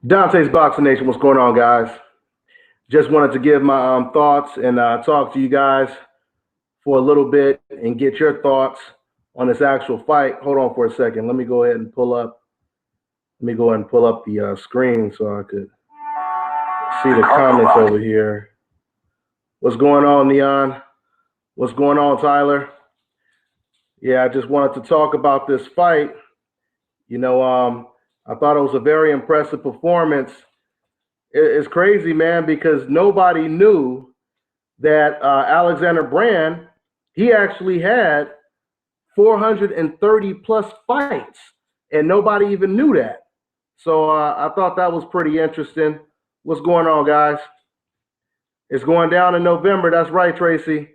Dante's Boxing Nation, what's going on, guys? Just wanted to give my thoughts and talk to you guys for a little bit and get your thoughts on this actual fight. Hold on for a second. Let me go ahead and pull up. The screen so I could see the comments over here. What's going on, Neon? What's going on, Tyler? Yeah, I just wanted to talk about this fight. I thought it was a very impressive performance. It's crazy, man, because nobody knew that Alexander Brand, he actually had 430 plus fights, and nobody even knew that. So I thought that was pretty interesting. What's going on, guys? It's going down in November. That's right, Tracy.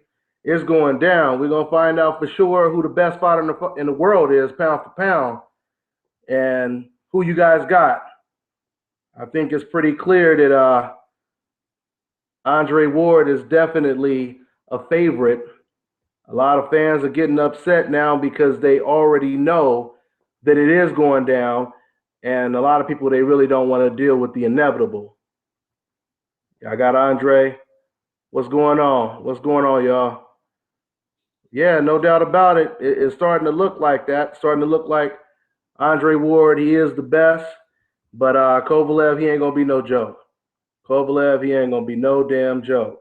It's going down. We're going to find out for sure who the best fighter in the world is, pound for pound, and who you guys got. I think it's pretty clear that Andre Ward is definitely a favorite. A lot of fans are getting upset now because they already know that it is going down, and a lot of people, they really don't want to deal with the inevitable. I got Andre. What's going on? What's going on, y'all? Yeah, no doubt about it. It's starting to look like that. Starting to look like Andre Ward, he is the best. But Kovalev, he ain't going to be no joke. Kovalev, he ain't going to be no damn joke.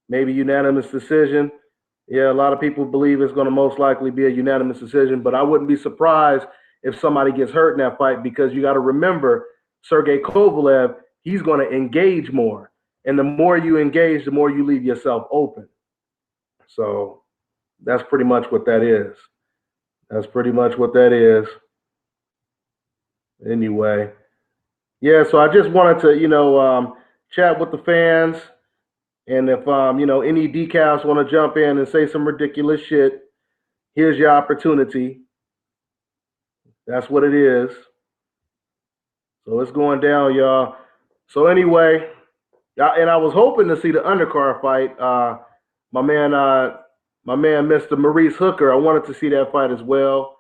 Maybe unanimous decision. Yeah, a lot of people believe it's going to most likely be a unanimous decision, but I wouldn't be surprised if somebody gets hurt in that fight, because you got to remember, Sergey Kovalev, he's going to engage more. And the more you engage, the more you leave yourself open. So that's pretty much what that is. That's pretty much what that is. Anyway, yeah, so I just wanted to, chat with the fans. And if, any Dcafs want to jump in and say some ridiculous shit, here's your opportunity. That's what it is. So it's going down, y'all. So anyway, and I was hoping to see the undercard fight. My man, Mr. Maurice Hooker, I wanted to see that fight as well,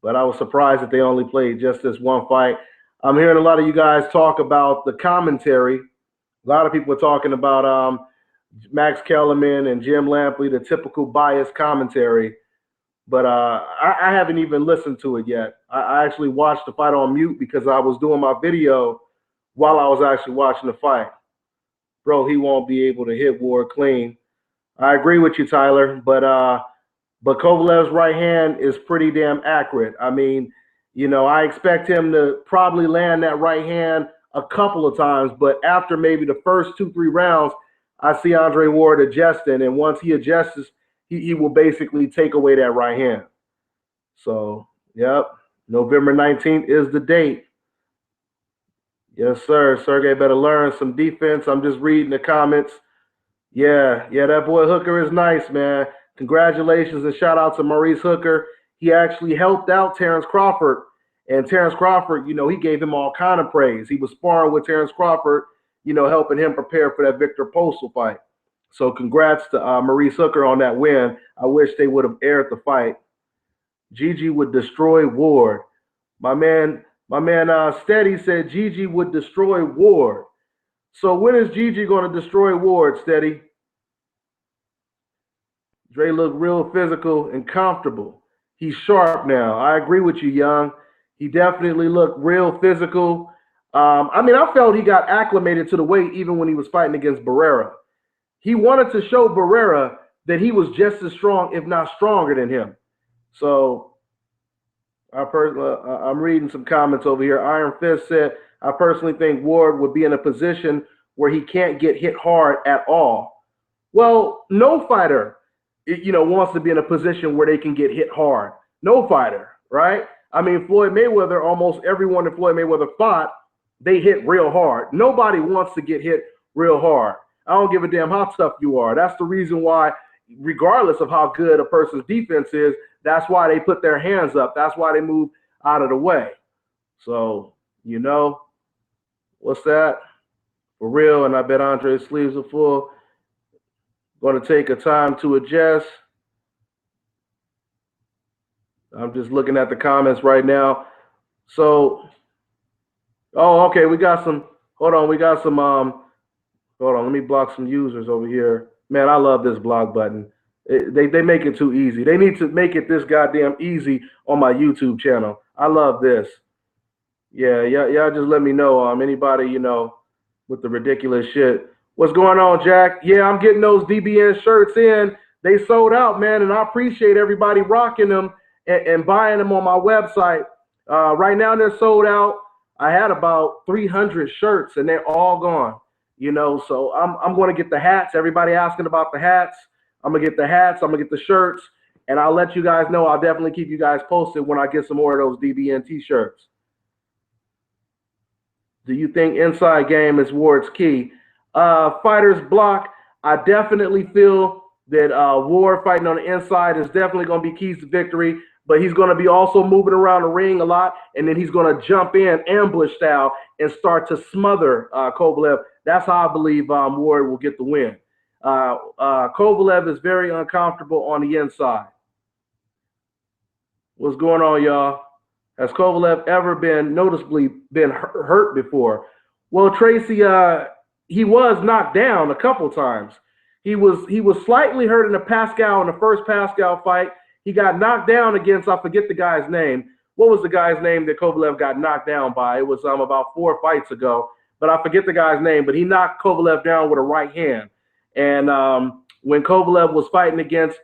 but I was surprised that they only played just this one fight. I'm hearing a lot of you guys talk about the commentary. A lot of people are talking about Max Kellerman and Jim Lampley, the typical biased commentary. But I haven't even listened to it yet. I actually watched the fight on mute because I was doing my video while I was actually watching the fight. Bro, he won't be able to hit Ward clean. I agree with you, Tyler, but Kovalev's right hand is pretty damn accurate. I mean, I expect him to probably land that right hand a couple of times, but after maybe the first 2-3 rounds, I see Andre Ward adjusting, and once he adjusts, he will basically take away that right hand. So, yep, November 19th is the date. Yes, sir. Sergey better learn some defense. I'm just reading the comments. Yeah, that boy Hooker is nice, man. Congratulations and shout out to Maurice Hooker. He actually helped out Terrence Crawford. And Terrence Crawford, he gave him all kind of praise. He was sparring with Terrence Crawford, helping him prepare for that Victor Postal fight. So congrats to Maurice Hooker on that win. I wish they would have aired the fight. Gigi would destroy Ward. My man Steady said Gigi would destroy Ward. So when is Gigi going to destroy Ward, Steady? Dre looked real physical and comfortable. He's sharp now. I agree with you, Young. He definitely looked real physical. I felt he got acclimated to the weight even when he was fighting against Barrera. He wanted to show Barrera that he was just as strong, if not stronger than him. So I'm reading some comments over here. Iron Fist said, I personally think Ward would be in a position where he can't get hit hard at all. Well, no fighter, wants to be in a position where they can get hit hard. No fighter, right? I mean, Floyd Mayweather, almost everyone that Floyd Mayweather fought, they hit real hard. Nobody wants to get hit real hard. I don't give a damn how tough you are. That's the reason why, regardless of how good a person's defense is, that's why they put their hands up. That's why they move out of the way. So, what's that? For real, and I bet Andre's sleeves are full. Going to take a time to adjust. I'm just looking at the comments right now. So Oh, okay. We got some. Hold on. We got some. Hold on. Let me block some users over here. Man, I love this block button. They make it too easy. They need to make it this goddamn easy on my YouTube channel. I love this. Yeah, yeah, y'all just let me know. Anybody with the ridiculous shit. What's going on, Jack? Yeah, I'm getting those DBN shirts in. They sold out, man, and I appreciate everybody rocking them and buying them on my website. Right now, they're sold out. I had about 300 shirts, and they're all gone. So I'm going to get the hats. Everybody asking about the hats. I'm gonna get the hats. I'm gonna get the shirts, and I'll let you guys know. I'll definitely keep you guys posted when I get some more of those DBN t-shirts. Do you think inside game is Ward's key? Fighters block. I definitely feel that Ward fighting on the inside is definitely going to be keys to victory. But he's going to be also moving around the ring a lot, and then he's going to jump in ambush style and start to smother Kovalev. That's how I believe Ward will get the win. Kovalev is very uncomfortable on the inside. What's going on, y'all? Has Kovalev ever been noticeably been hurt before? Well, Tracy, he was knocked down a couple times. He was slightly hurt in the first Pascal fight. He got knocked down against, I forget the guy's name. What was the guy's name that Kovalev got knocked down by? It was about 4 fights ago, but I forget the guy's name. But he knocked Kovalev down with a right hand. And when Kovalev was fighting against,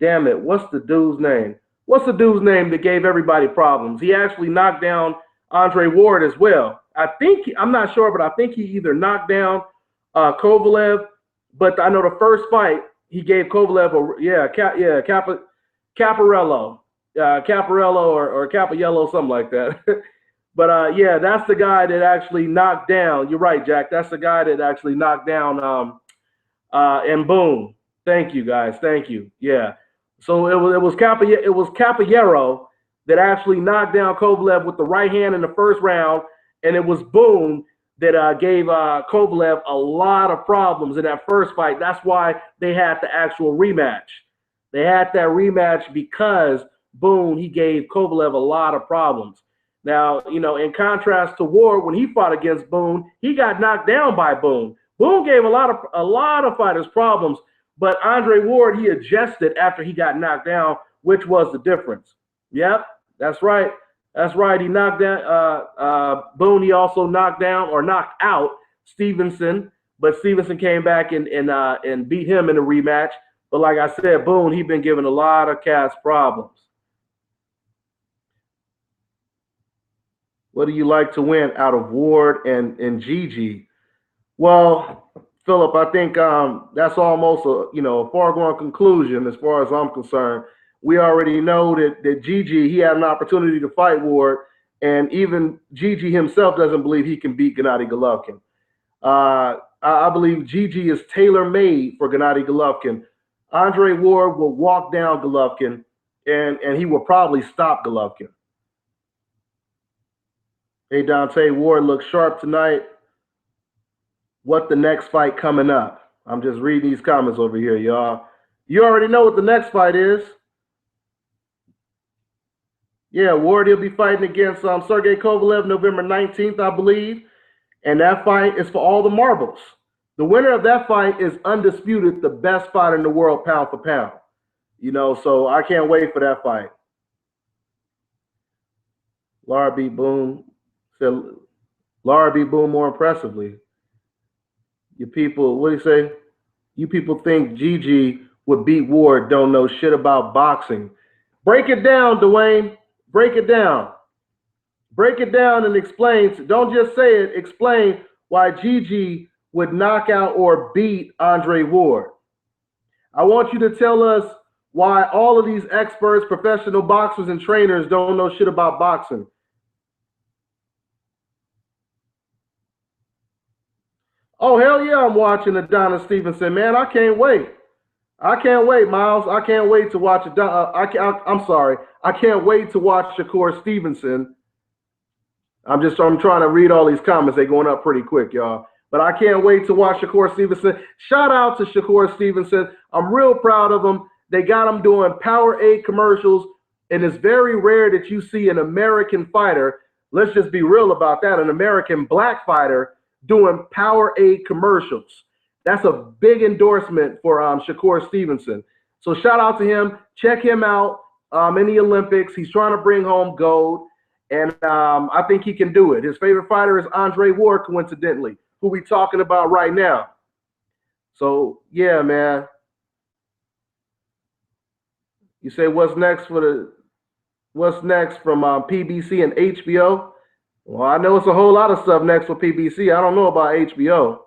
damn it, what's the dude's name? What's the dude's name that gave everybody problems? He actually knocked down Andre Ward as well. I'm not sure, but I think he either knocked down Kovalev, but I know the first fight he gave Kovalev Caparello or Capaiello, something like that. But yeah, that's the guy that actually knocked down. You're right, Jack. That's the guy that actually knocked down and boom. Thank you, guys. Thank you. Yeah. So it was Capaiello that actually knocked down Kovalev with the right hand in the first round, and it was Boone that gave Kovalev a lot of problems in that first fight. That's why they had the actual rematch. They had that rematch because Boone, he gave Kovalev a lot of problems. Now, in contrast to Ward, when he fought against Boone, he got knocked down by Boone. Boone gave a lot of fighters problems. But Andre Ward, he adjusted after he got knocked down, which was the difference. Yep, that's right. That's right. He knocked down Boone. He also knocked down or knocked out Stevenson, but Stevenson came back and beat him in a rematch. But like I said, Boone, he's been giving a lot of cats problems. What do you like to win out of Ward and Gigi? Well, Philip, I think that's almost a foregone conclusion as far as I'm concerned. We already know that Gigi, he had an opportunity to fight Ward, and even Gigi himself doesn't believe he can beat Gennady Golovkin. I believe Gigi is tailor-made for Gennady Golovkin. Andre Ward will walk down Golovkin, and he will probably stop Golovkin. Hey, Dante, Ward looks sharp tonight. What the next fight coming up? I'm just reading these comments over here, y'all. You already know what the next fight is. Yeah, Ward, he'll be fighting against Sergey Kovalev November 19th, I believe. And that fight is for all the marbles. The winner of that fight is undisputed the best fighter in the world, pound for pound. So I can't wait for that fight. Lara beat Boone. Said Lara beat Boone more impressively. You people, what do you say? You people think Gigi would beat Ward, don't know shit about boxing. Break it down, Dwayne. Break it down. Break it down and explain. Don't just say it. Explain why Gigi would knock out or beat Andre Ward. I want you to tell us why all of these experts, professional boxers, and trainers don't know shit about boxing. Oh, hell yeah, I'm watching Adonis Stevenson, man. I can't wait. I can't wait, Miles. I can't wait to watch I'm sorry. I can't wait to watch Shakur Stevenson. I'm trying to read all these comments. They're going up pretty quick, y'all. But I can't wait to watch Shakur Stevenson. Shout out to Shakur Stevenson. I'm real proud of him. They got him doing Powerade commercials, and it's very rare that you see an American fighter Let's just be real about that. An American black fighter doing Powerade commercials. That's a big endorsement for Shakur Stevenson. So shout out to him. Check him out in the Olympics. He's trying to bring home gold, and I think he can do it. His favorite fighter is Andre Ward, coincidentally, who we talking about right now. So yeah, man. You say what's next from PBC and HBO? Well, I know it's a whole lot of stuff next for PBC. I don't know about HBO.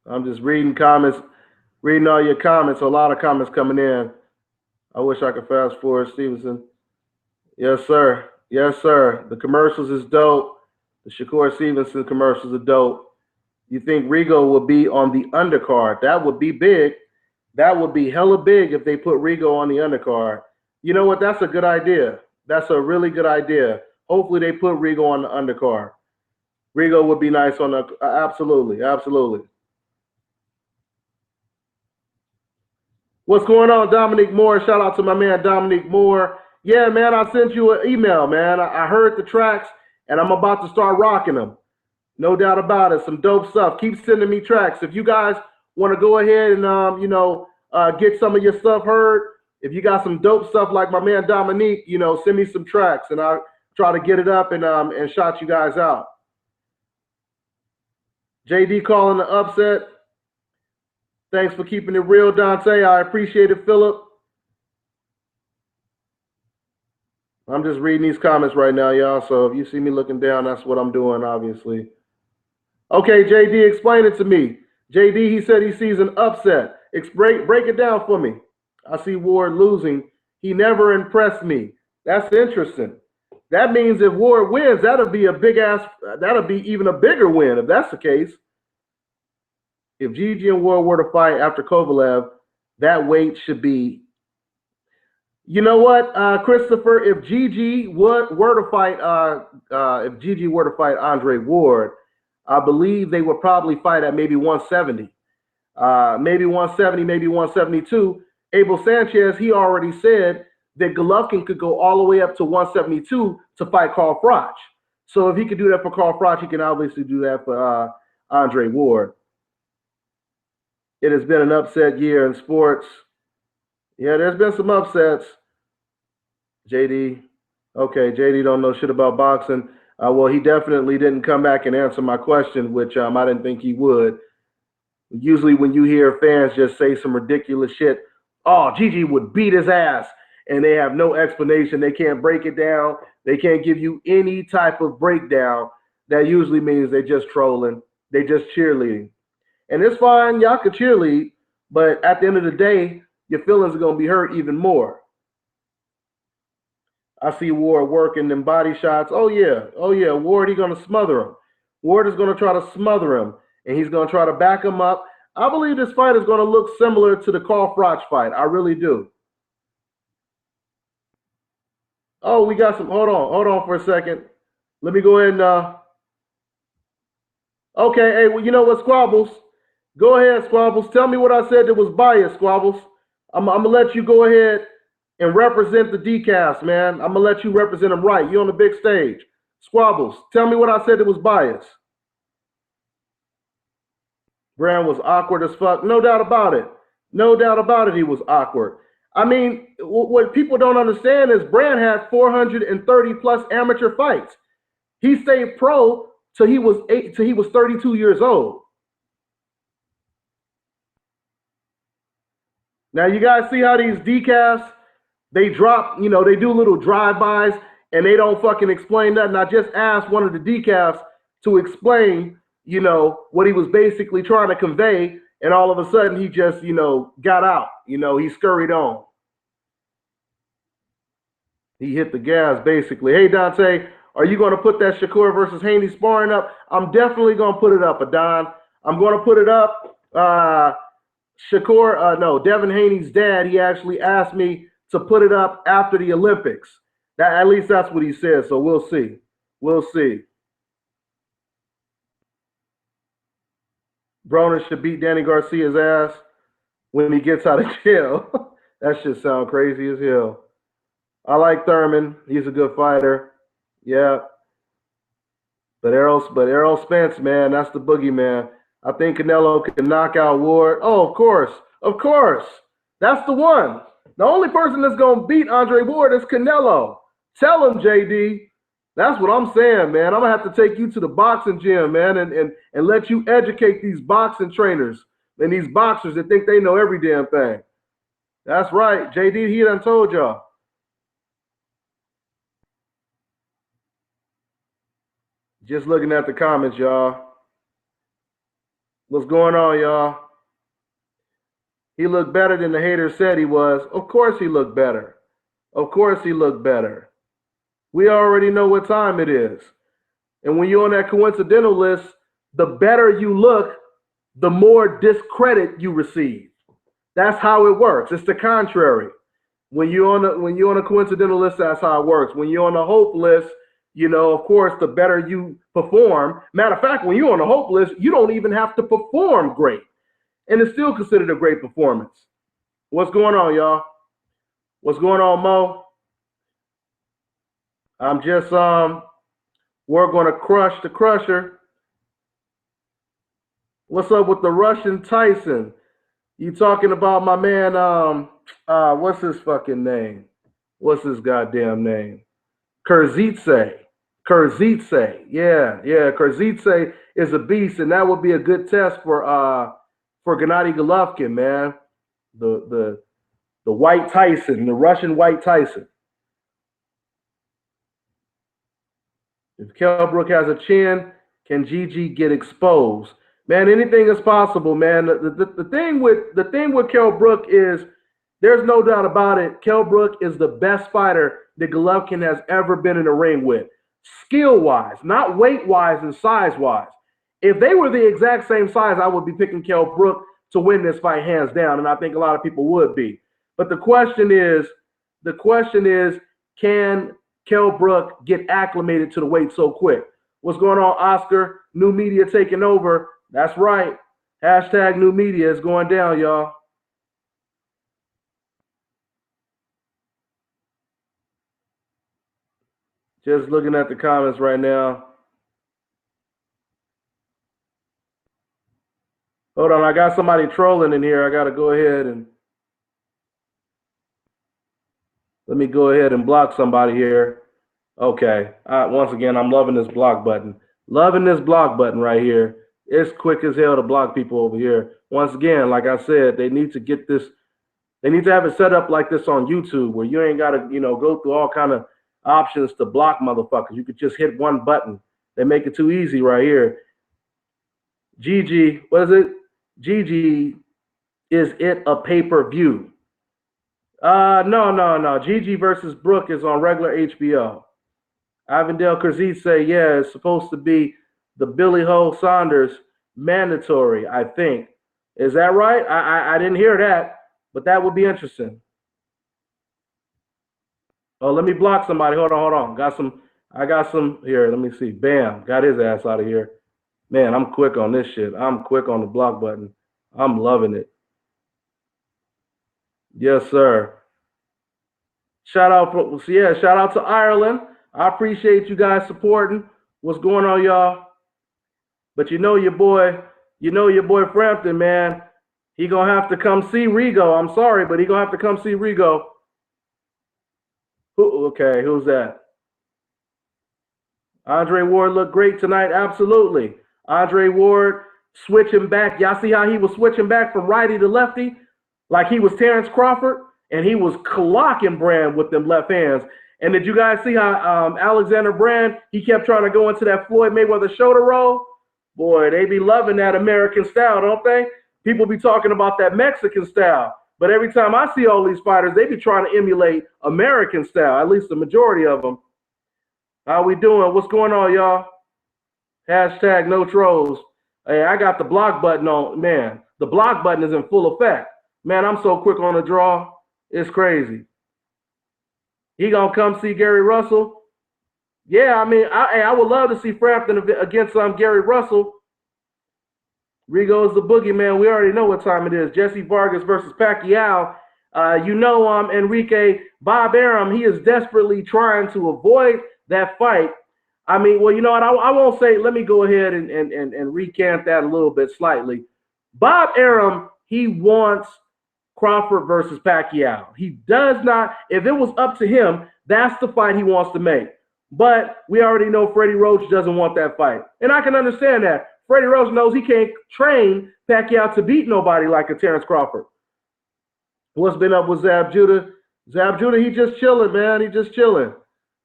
I'm just reading comments, reading all your comments. A lot of comments coming in. I wish I could fast forward, Stevenson. Yes, sir. Yes, sir. The commercials is dope. The Shakur Stevenson commercials are dope. You think Rigo will be on the undercard? That would be big. That would be hella big if they put Rigo on the undercard. You know what? That's a good idea. That's a really good idea. Hopefully they put Rigo on the undercard. Rigo would be nice on the absolutely, absolutely. What's going on, Dominic Moore? Shout out to my man Dominic Moore. Yeah, man, I sent you an email, man. I heard the tracks, and I'm about to start rocking them. No doubt about it. Some dope stuff. Keep sending me tracks. If you guys want to go ahead and get some of your stuff heard, if you got some dope stuff like my man Dominique, send me some tracks, and I'll try to get it up and shout you guys out. JD calling the upset. Thanks for keeping it real, Dante. I appreciate it, Philip. I'm just reading these comments right now, y'all. So if you see me looking down, that's what I'm doing, obviously. Okay, JD, explain it to me. JD, he said he sees an upset. Break it down for me. I see Ward losing. He never impressed me. That's interesting. That means if Ward wins, that'll be even a bigger win if that's the case. If Gigi and Ward were to fight after Kovalev, that weight should be. You know what, Christopher? If Gigi were to fight Andre Ward, I believe they would probably fight at maybe 170, maybe 170, maybe 172. Abel Sanchez, he already said that Golovkin could go all the way up to 172 to fight Carl Froch. So if he could do that for Carl Froch, he can obviously do that for Andre Ward. It has been an upset year in sports. Yeah, there's been some upsets. JD. Okay, JD don't know shit about boxing. Well, he definitely didn't come back and answer my question, which I didn't think he would. Usually when you hear fans just say some ridiculous shit, oh, Gigi would beat his ass, and they have no explanation. They can't break it down. They can't give you any type of breakdown. That usually means they're just trolling. They're just cheerleading. And it's fine, y'all could cheerlead, but at the end of the day, your feelings are going to be hurt even more. I see Ward working them body shots. Oh, yeah. Ward, he's going to smother him. Ward is going to try to smother him, and he's going to try to back him up. I believe this fight is going to look similar to the Carl Froch fight. I really do. Oh, we got some. Hold on for a second. Let me go ahead and. Okay, hey, well, you know what, Squabbles? Go ahead, Squabbles. Tell me what I said that was biased, Squabbles. I'm going to let you go ahead and represent the Dcafs, man. I'm going to let you represent them right. You're on the big stage. Squabbles, tell me what I said that was biased. Brand was awkward as fuck. No doubt about it. No doubt about it, he was awkward. I mean, what people don't understand is Brand had 430 plus amateur fights. He stayed pro till he was 32 years old. Now you guys see how these Dcafs, they drop, they do little drive-bys and they don't fucking explain nothing. I just asked one of the Dcafs to explain, what he was basically trying to convey, and all of a sudden he just, got out. He scurried on. He hit the gas, basically. Hey, Dante, are you going to put that Shakur versus Haney sparring up? I'm definitely going to put it up, Adon. I'm going to put it up. Devin Haney's dad, he actually asked me to put it up after the Olympics. At least that's what he said, so we'll see. We'll see. Broner should beat Danny Garcia's ass when he gets out of jail. That shit sound crazy as hell. I like Thurman. He's a good fighter. Yeah. But Errol Spence, man, that's the boogeyman. I think Canelo can knock out Ward. Oh, of course. Of course. That's the one. The only person that's going to beat Andre Ward is Canelo. Tell him, JD. That's what I'm saying, man. I'm going to have to take you to the boxing gym, man, and let you educate these boxing trainers and these boxers that think they know every damn thing. That's right. JD, he done told y'all. Just looking at the comments, y'all. What's going on, y'all? He looked better than the haters said he was. Of course he looked better. Of course he looked better. We already know what time it is. And when you're on that coincidental list, the better you look, the more discredit you receive. That's how it works. It's the contrary. When you're on a coincidental list, that's how it works. When you're on the hope list, you know, of course, the better you perform. Matter of fact, when you're on the hope list, you don't even have to perform great. And it's still considered a great performance. What's going on, y'all? What's going on, Mo? I'm just we're gonna crush the crusher. What's up with the Russian Tyson? You talking about my man, what's his fucking name? What's his goddamn name? Kurzitse. Yeah. Kurzitse is a beast, and that would be a good test for Gennady Golovkin, man. The White Tyson, the Russian White Tyson. If Kell Brook has a chin, can Gigi get exposed? Man, anything is possible, man. The thing with Kell Brook is there's no doubt about it. Kell Brook is the best fighter that Golovkin has ever been in a ring with. Skill-wise, not weight-wise and size-wise. If they were the exact same size, I would be picking Kell Brook to win this fight hands down, and I think a lot of people would be. But the question is, can Kell Brook get acclimated to the weight so quick? What's going on, Oscar? New media taking over. That's right. Hashtag new media is going down, y'all. Just looking at the comments right now. Hold on, I got somebody trolling in here. I got to go ahead and let me go ahead and block somebody here. Okay. Once again, I'm loving this block button. Loving this block button right here. It's quick as hell to block people over here. Once again, like I said, they need to get this. They need to have it set up like this on YouTube where you ain't got to, go through all kind of options to block motherfuckers. You could just hit one button. They make it too easy right here. Gigi, what is it? Gigi, is it a pay-per-view? No. Gigi versus Brook is on regular HBO. Avondale Kurzit say, yeah, it's supposed to be the Billy Ho Saunders mandatory, I think. Is that right? I didn't hear that, but that would be interesting. Oh, let me block somebody. Hold on. I got some here. Let me see. Bam. Got his ass out of here. Man, I'm quick on this shit. I'm quick on the block button. I'm loving it. Yes, sir. Shout out to Ireland. I appreciate you guys supporting. What's going on, y'all? But you know your boy Frampton, man. He gonna have to come see Rigo. I'm sorry, but he gonna have to come see Rigo. Okay, who's that? Andre Ward looked great tonight. Absolutely. Andre Ward switching back. Y'all see how he was switching back from righty to lefty? Like he was Terrence Crawford, and he was clocking Brand with them left hands. And did you guys see how Alexander Brand, he kept trying to go into that Floyd Mayweather shoulder roll? Boy, they be loving that American style, don't they? People be talking about that Mexican style. But every time I see all these fighters, they be trying to emulate American style, at least the majority of them. How we doing? What's going on, y'all? Hashtag no trolls. Hey, I got the block button on. Man, the block button is in full effect. Man, I'm so quick on the draw. It's crazy. He gonna come see Gary Russell? Yeah, I mean, I would love to see Frampton against Gary Russell. Rigo's the boogeyman. We already know what time it is. Jesse Vargas versus Pacquiao. Enrique, Bob Arum, he is desperately trying to avoid that fight. I mean, well, you know what? I won't say, let me go ahead and recant that a little bit slightly. Bob Arum, he wants Crawford versus Pacquiao. He does not, if it was up to him, that's the fight he wants to make. But we already know Freddie Roach doesn't want that fight. And I can understand that. Freddie Roach knows he can't train Pacquiao to beat nobody like a Terrence Crawford. What's been up with Zab Judah? Zab Judah, he just chilling, man. He just chilling.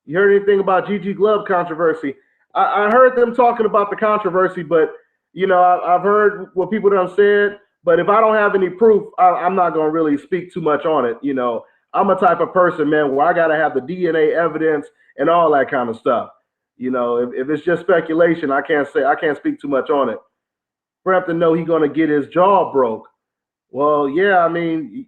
You heard anything about Gigi Glove controversy? I heard them talking about the controversy, but, you know, I've heard what people done said. But if I don't have any proof, I'm not going to really speak too much on it. You know, I'm a type of person, man, where I got to have the DNA evidence and all that kind of stuff. You know, if it's just speculation, I can't speak too much on it. Frampton know he's going to get his jaw broke. Well, yeah, I mean,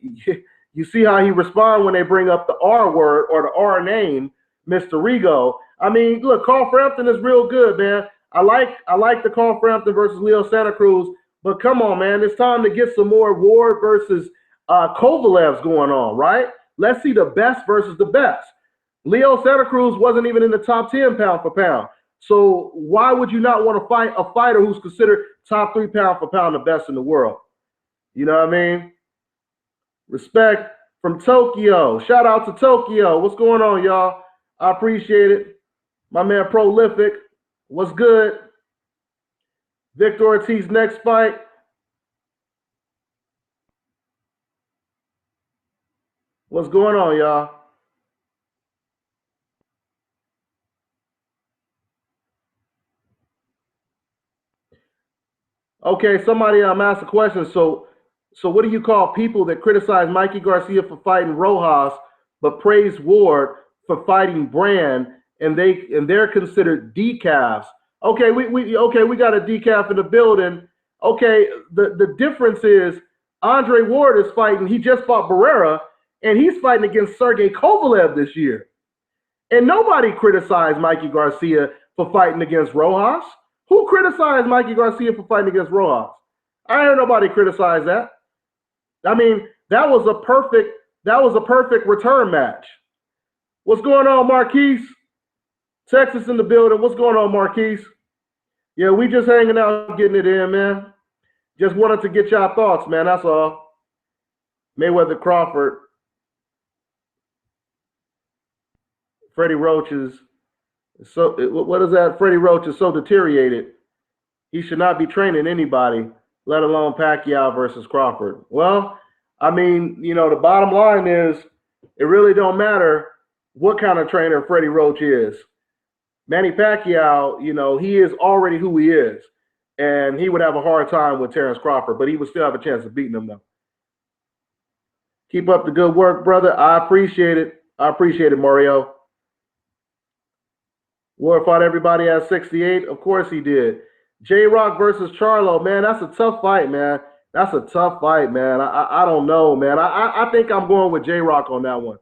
you see how he responds when they bring up the R word or the R name, Mr. Rigo. I mean, look, Carl Frampton is real good, man. I like the Carl Frampton versus Leo Santa Cruz. But come on, man, it's time to get some more Ward versus Kovalev's going on, right? Let's see the best versus the best. Leo Santa Cruz wasn't even in the top 10 pound for pound. So why would you not want to fight a fighter who's considered top 3 pound for pound the best in the world? You know what I mean? Respect from Tokyo. Shout out to Tokyo. What's going on, y'all? I appreciate it. My man Prolific. What's good? Victor Ortiz's next fight. What's going on, y'all? Okay, somebody asked a question. So what do you call people that criticize Mikey Garcia for fighting Rojas, but praise Ward for fighting Brand, and they're considered Dcafs? Okay, we got a Dcaf in the building. Okay, the difference is Andre Ward is fighting. He just fought Barrera, and he's fighting against Sergey Kovalev this year. And nobody criticized Mikey Garcia for fighting against Rojas. Who criticized Mikey Garcia for fighting against Rojas? I heard nobody criticize that. I mean, that was a perfect return match. What's going on, Marquise? Texas in the building. What's going on, Marquise? Yeah, we just hanging out, getting it in, man. Just wanted to get y'all thoughts, man. That's all. Mayweather Crawford. Freddie Roach is so, what is that? Freddie Roach is so deteriorated. He should not be training anybody, let alone Pacquiao versus Crawford. Well, I mean, you know, the bottom line is it really don't matter what kind of trainer Freddie Roach is. Manny Pacquiao, you know, he is already who he is. And he would have a hard time with Terrence Crawford, but he would still have a chance of beating him, though. Keep up the good work, brother. I appreciate it. I appreciate it, Mario. Ward fought everybody at 68. Of course he did. J-Rock versus Charlo, man, that's a tough fight, man. That's a tough fight, man. I don't know, man. I think I'm going with J-Rock on that one.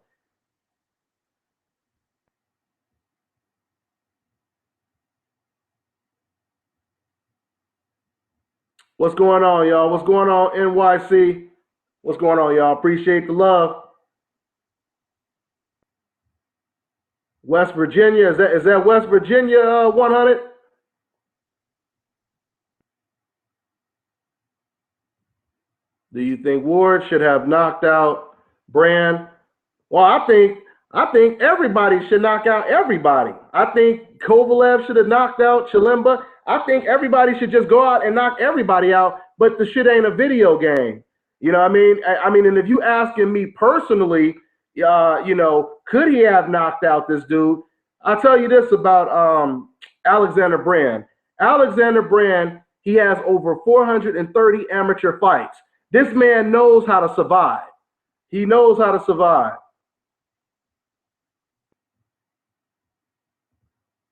What's going on, y'all? What's going on, NYC? What's going on, y'all? Appreciate the love. West Virginia, is that West Virginia 100? Do you think Ward should have knocked out Brand? Well, I think everybody should knock out everybody. I think Kovalev should have knocked out Chilemba. I think everybody should just go out and knock everybody out, but the shit ain't a video game. You know what I mean? I mean, and if you asking me personally, you know, could he have knocked out this dude? I'll tell you this about Alexander Brand. Alexander Brand, he has over 430 amateur fights. This man knows how to survive. He knows how to survive.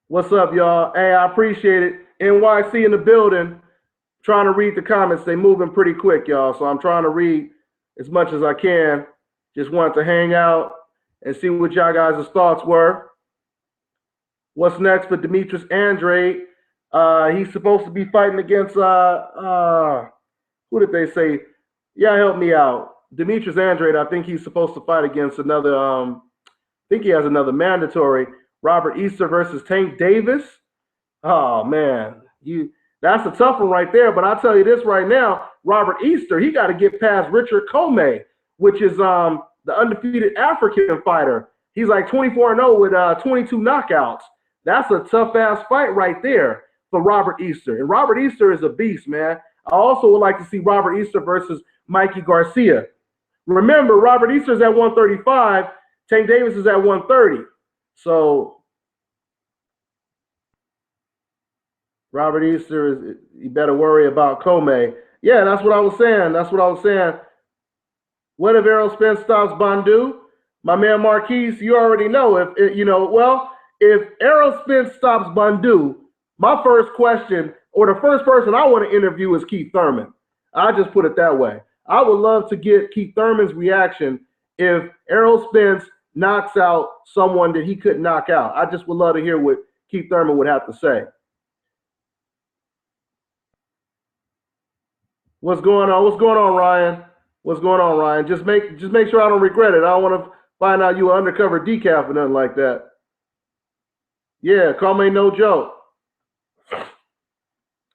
What's up, y'all? Hey, I appreciate it. NYC in the building. Trying to read the comments. They moving pretty quick, y'all. So I'm trying to read as much as I can. Just wanted to hang out and see what y'all guys' thoughts were. What's next for Demetrius Andrade? He's supposed to be fighting against who did they say? Yeah, help me out. Demetrius Andrade, I think he's supposed to fight against another. I think he has another mandatory. Robert Easter versus Tank Davis. Oh man, that's a tough one right there. But I'll tell you this right now, Robert Easter, he got to get past Richard Comey, which is the undefeated African fighter. He's like 24-0 with 22 knockouts. That's a tough ass fight right there for Robert Easter. And Robert Easter is a beast, man. I also would like to see Robert Easter versus Mikey Garcia. Remember, Robert Easter's at 135, Tank Davis is at 130. So Robert Easter you better worry about Comey. Yeah, that's what I was saying. What if Errol Spence stops Bandu? My man Marquise, you already know. If Errol Spence stops Bandu, my first question, or the first person I want to interview is Keith Thurman. I just put it that way. I would love to get Keith Thurman's reaction if Errol Spence knocks out someone that he couldn't knock out. I just would love to hear what Keith Thurman would have to say. What's going on? What's going on, Ryan? What's going on, Ryan? Just make sure I don't regret it. I don't want to find out you were undercover decaf or nothing like that. Yeah, Comey no joke.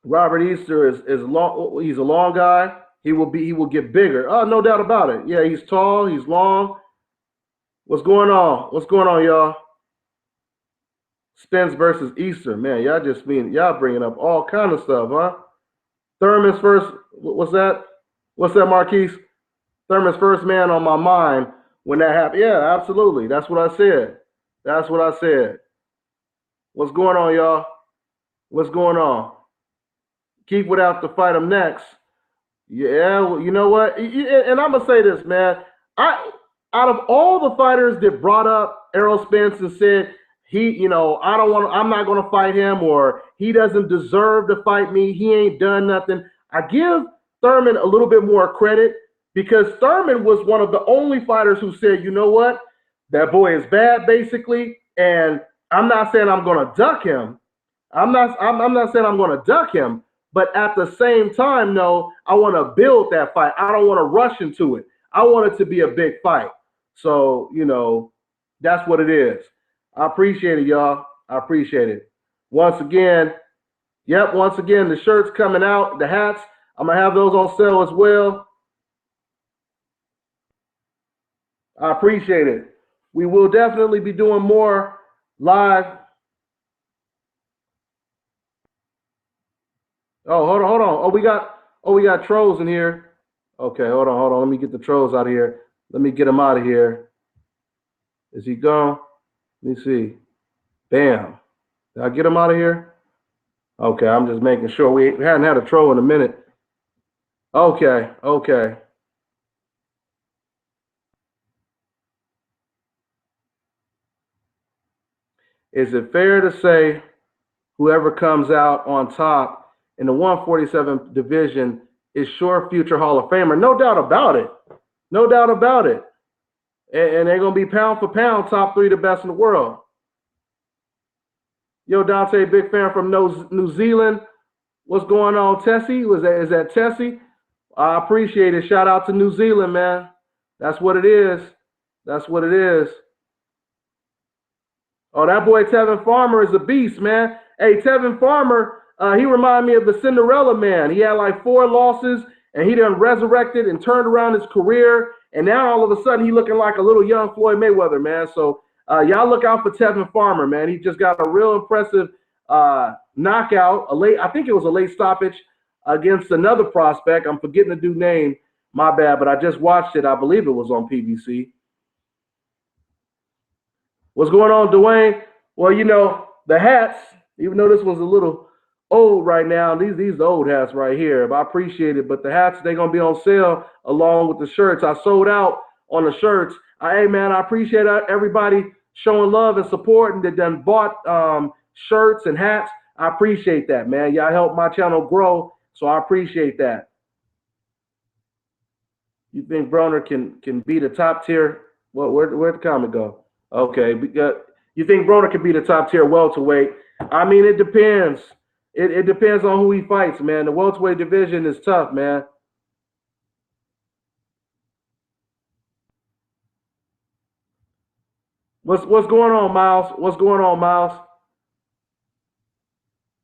Robert Easter is long. He's a long guy. He will get bigger. Oh, no doubt about it. Yeah, he's tall. He's long. What's going on? What's going on, y'all? Spence versus Easter, man. Y'all bringing up all kind of stuff, huh? Thurman's first. What's that? What's that, Marquise? Thurman's first man on my mind when that happened. Yeah, absolutely. That's what I said. What's going on, y'all? What's going on? Keith would have to fight him next. Yeah, well, you know what? And I'm gonna say this, man. Out of all the fighters that brought up Errol Spence and said I'm not gonna fight him, or he doesn't deserve to fight me, he ain't done nothing, I give Thurman a little bit more credit, because Thurman was one of the only fighters who said, you know what, that boy is bad, basically, and I'm not saying I'm gonna duck him. I'm not saying I'm gonna duck him. But at the same time, no, I want to build that fight. I don't want to rush into it. I want it to be a big fight. So, that's what it is. I appreciate it, y'all. I appreciate it. Once again, the shirts coming out, the hats, I'm going to have those on sale as well. I appreciate it. We will definitely be doing more live. Oh, hold on. We got trolls in here. Okay, hold on. Let me get the trolls out of here. Let me get him out of here. Is he gone? Let me see. Bam. Did I get him out of here? Okay, I'm just making sure. We hadn't had a troll in a minute. Okay. Is it fair to say whoever comes out on top in the 147 division is sure future Hall of Famer? No doubt about it. And they're going to be pound for pound top three, the best in the world. Yo, Dante, big fan from New Zealand. What's going on, Tessie? Is that Tessie? I appreciate it. Shout out to New Zealand, man. That's what it is. Oh, that boy Tevin Farmer is a beast, man. Hey, Tevin Farmer, he reminded me of the Cinderella Man. He had like 4 losses, and he done resurrected and turned around his career. And now all of a sudden, he looking like a little young Floyd Mayweather, man. So y'all look out for Tevin Farmer, man. He just got a real impressive knockout. I think it was a late stoppage against another prospect. I'm forgetting the dude's name. My bad, but I just watched it. I believe it was on PBC. What's going on, Dwayne? Well, the hats, even though this one's a little old right now, these the old hats right here, but I appreciate it. But the hats, they're going to be on sale along with the shirts. I sold out on the shirts. Hey, man, I appreciate everybody showing love and support and that done bought shirts and hats. I appreciate that, man. Y'all help my channel grow, so I appreciate that. You think Broner can be the top tier? Well, where'd the comment go? Okay, you think Broner can be the top tier welterweight? I mean, it depends. It depends on who he fights, man. The welterweight division is tough, man. What's going on, Miles? What's going on, Miles?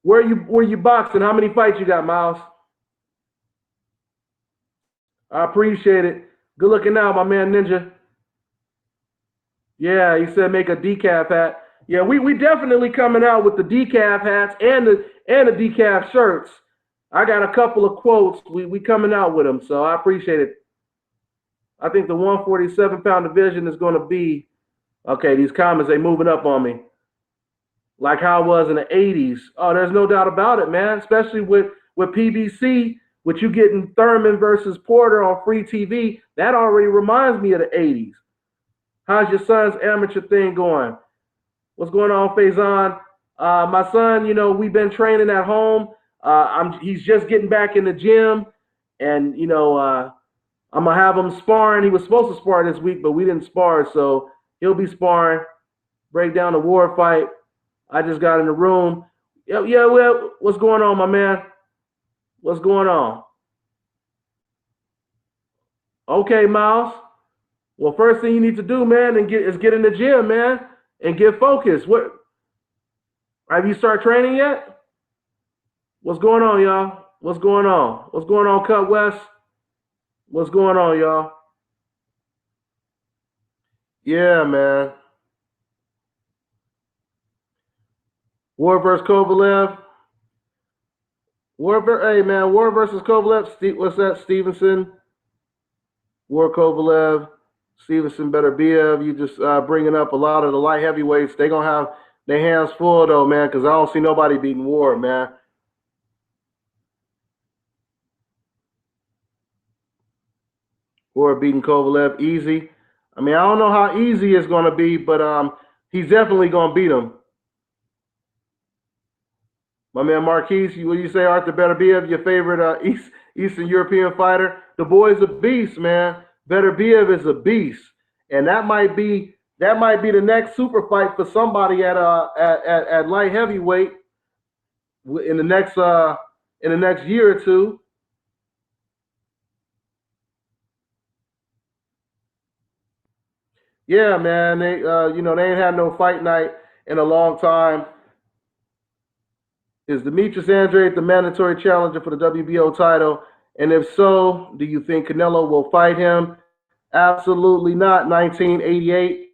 Where you boxing? How many fights you got, Miles? I appreciate it. Good looking out, my man Ninja. Yeah, he said make a decaf hat. Yeah, we definitely coming out with the decaf hats and the decaf shirts. I got a couple of quotes. We coming out with them, so I appreciate it. I think the 147-pound division is going to be okay. These comments they moving up on me, like how it was in the '80s. Oh, there's no doubt about it, man. Especially with PBC, with you getting Thurman versus Porter on free TV. That already reminds me of the '80s. How's your son's amateur thing going? What's going on, Faison? My son, we've been training at home. He's just getting back in the gym, and I'm gonna have him sparring. He was supposed to spar this week, but we didn't spar, so he'll be sparring. Break down the war fight. I just got in the room. Yeah. Well, what's going on, my man? What's going on? Okay, Miles. Well, first thing you need to do, man, is get in the gym, man, and get focused. What? Have you started training yet? What's going on, y'all? What's going on? What's going on, Cut West? What's going on, y'all? Yeah, man. War versus Kovalev. Hey, man. War versus Kovalev. What's that, Stevenson? War Kovalev. Stevenson Beterbiev. You just bringing up a lot of the light heavyweights. They're going to have their hands full, though, man, because I don't see nobody beating War, man. War beating Kovalev easy. I mean, I don't know how easy it's going to be, but he's definitely going to beat him. My man Marquise, what do you say, Arthur Beterbiev, your favorite Eastern European fighter? The boy's a beast, man. Beterbiev is a beast, and that might be the next super fight for somebody at light heavyweight in the next year or two. Yeah, man. They they ain't had no fight night in a long time. Is Demetrius Andrade the mandatory challenger for the WBO title? And if so, do you think Canelo will fight him? Absolutely not. 1988.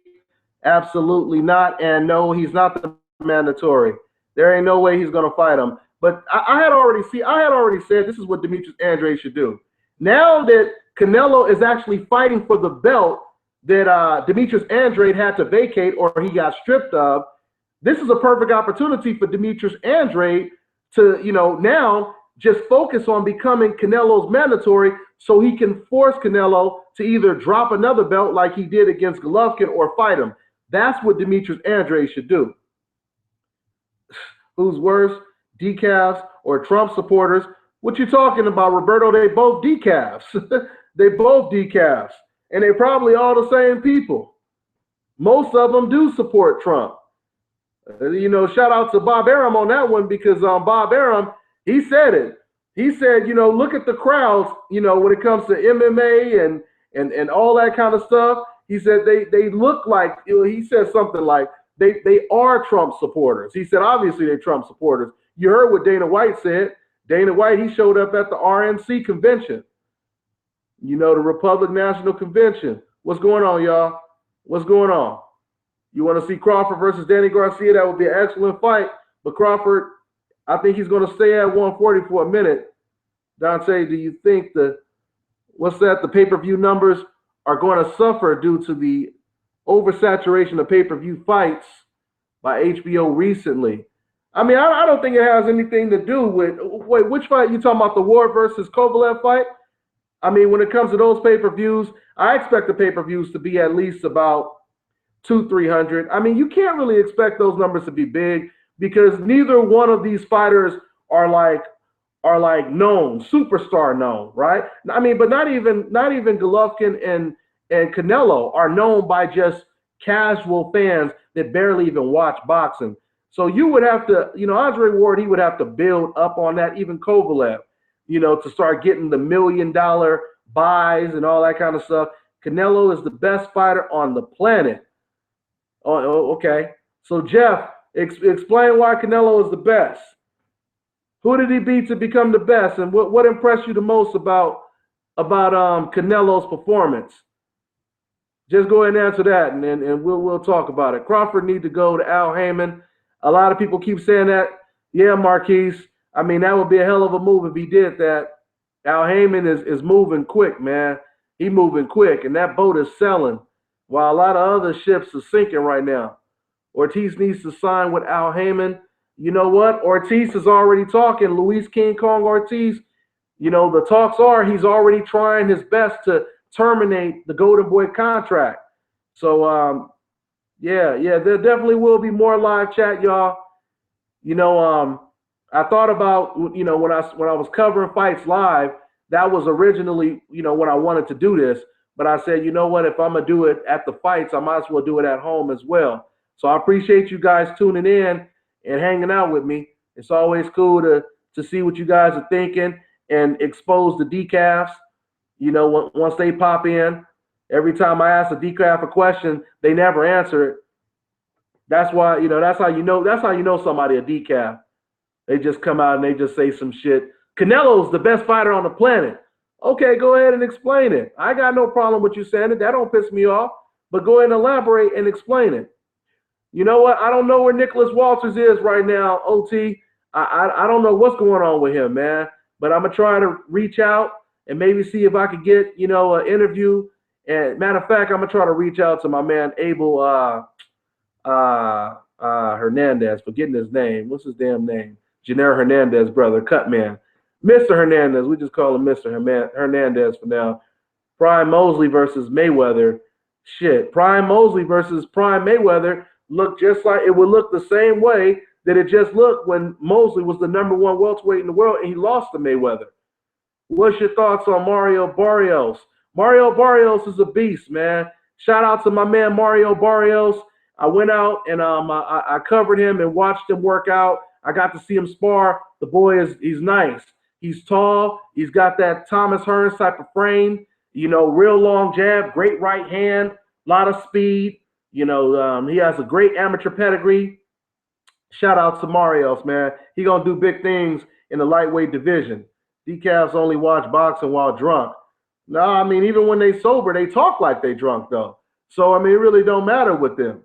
Absolutely not. And no, he's not the mandatory. There ain't no way he's going to fight him. But I had already said this is what Demetrius Andrade should do. Now that Canelo is actually fighting for the belt that Demetrius Andrade had to vacate or he got stripped of, this is a perfect opportunity for Demetrius Andrade to, now just focus on becoming Canelo's mandatory so he can force Canelo to either drop another belt like he did against Golovkin or fight him. That's what Demetrius Andrade should do. Who's worse, Dcafs or Trump supporters? What you talking about, Roberto? They both Dcafs. They both Dcafs. And they probably all the same people. Most of them do support Trump. Shout out to Bob Arum on that one because Bob Arum, he said it. He said, look at the crowds, when it comes to MMA and all that kind of stuff. He said they look like, he said something like they are Trump supporters. He said, obviously they're Trump supporters. You heard what Dana White said. Dana White, he showed up at the RNC convention, the Republican National Convention. What's going on, y'all? What's going on? You want to see Crawford versus Danny Garcia? That would be an excellent fight. But Crawford, I think he's going to stay at 140 for a minute. Dante, do you think the pay-per-view numbers are going to suffer due to the oversaturation of pay-per-view fights by HBO recently? I mean, I don't think it has anything to do with, wait, which fight? You talking about the Ward versus Kovalev fight? I mean, when it comes to those pay-per-views, I expect the pay-per-views to be at least about 200-300. I mean, you can't really expect those numbers to be big because neither one of these fighters are like known, superstar known, right? I mean, but not even Golovkin and Canelo are known by just casual fans that barely even watch boxing. So you would have to, Andre Ward, he would have to build up on that, even Kovalev, to start getting the $1 million buys and all that kind of stuff. Canelo is the best fighter on the planet. Okay. So Jeff, explain why Canelo is the best. Who did he beat to become the best, and what impressed you the most about Canelo's performance? Just go ahead and answer that, and we'll talk about it. Crawford need to go to Al Haymon. A lot of people keep saying that. Yeah, Marquise. I mean, that would be a hell of a move if he did that. Al Haymon is moving quick, man. He moving quick, and that boat is sailing while a lot of other ships are sinking right now. Ortiz needs to sign with Al Haymon. You know what? Ortiz is already talking. Luis King Kong Ortiz, the talks are he's already trying his best to terminate the Golden Boy contract. So, yeah, there definitely will be more live chat, y'all. I thought about, when I was covering fights live, that was originally, when I wanted to do this. But I said, you know what? If I'm gonna do it at the fights, I might as well do it at home as well. So I appreciate you guys tuning in and hanging out with me. It's always cool to see what you guys are thinking and expose the Dcafs. Once they pop in, every time I ask a Dcaf a question, they never answer it. That's why, that's how you know somebody a Dcaf. They just come out and they just say some shit. Canelo's the best fighter on the planet. Okay, go ahead and explain it. I got no problem with you saying it. That don't piss me off. But go ahead and elaborate and explain it. You know what? I don't know where Nicholas Walters is right now, OT. I don't know what's going on with him, man. But I'm going to try to reach out and maybe see if I could get, an interview. And matter of fact, I'm going to try to reach out to my man, Abel Hernandez, forgetting his name. What's his damn name? Janelle Hernandez, brother, cut man. Mr. Hernandez, we just call him Mr. Hernandez for now. Prime Mosley versus Mayweather. Shit, Prime Mosley versus Prime Mayweather looked just like it would look the same way that it just looked when Mosley was the #1 welterweight in the world and he lost to Mayweather. What's your thoughts on Mario Barrios? Mario Barrios is a beast, man. Shout out to my man Mario Barrios. I went out and I covered him and watched him work out. I got to see him spar. The boy he's nice. He's tall. He's got that Thomas Hearns type of frame. Real long jab, great right hand, a lot of speed. He has a great amateur pedigree. Shout out to Marios, man. He gonna do big things in the lightweight division. Dcafs only watch boxing while drunk. No, I mean, even when they sober, they talk like they drunk, though. So, I mean, it really don't matter with them.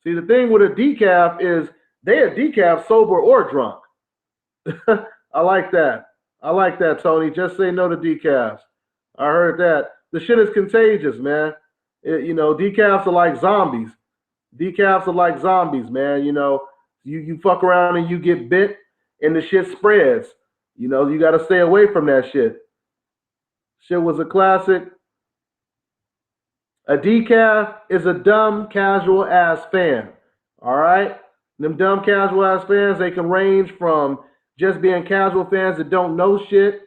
See, the thing with a decaf is they a decaf sober or drunk. I like that. I like that, Tony. Just say no to decafs. I heard that. The shit is contagious, man. Decafs are like zombies. Decafs are like zombies, man. You fuck around and you get bit and the shit spreads. You got to stay away from that shit. Shit was a classic. A decaf is a dumb, casual ass fan. All right? Them dumb, casual ass fans, they can range from just being casual fans that don't know shit